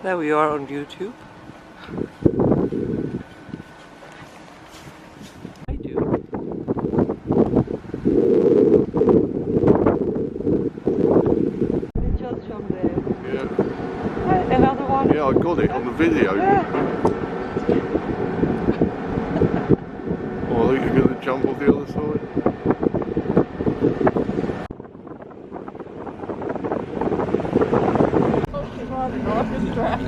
There we are on YouTube. I do. Çalışıyorum there. Yeah. Another one. Yeah, I got it on the video. Oh, I think you're going to jump off the other side. Oh, she's riding off the track.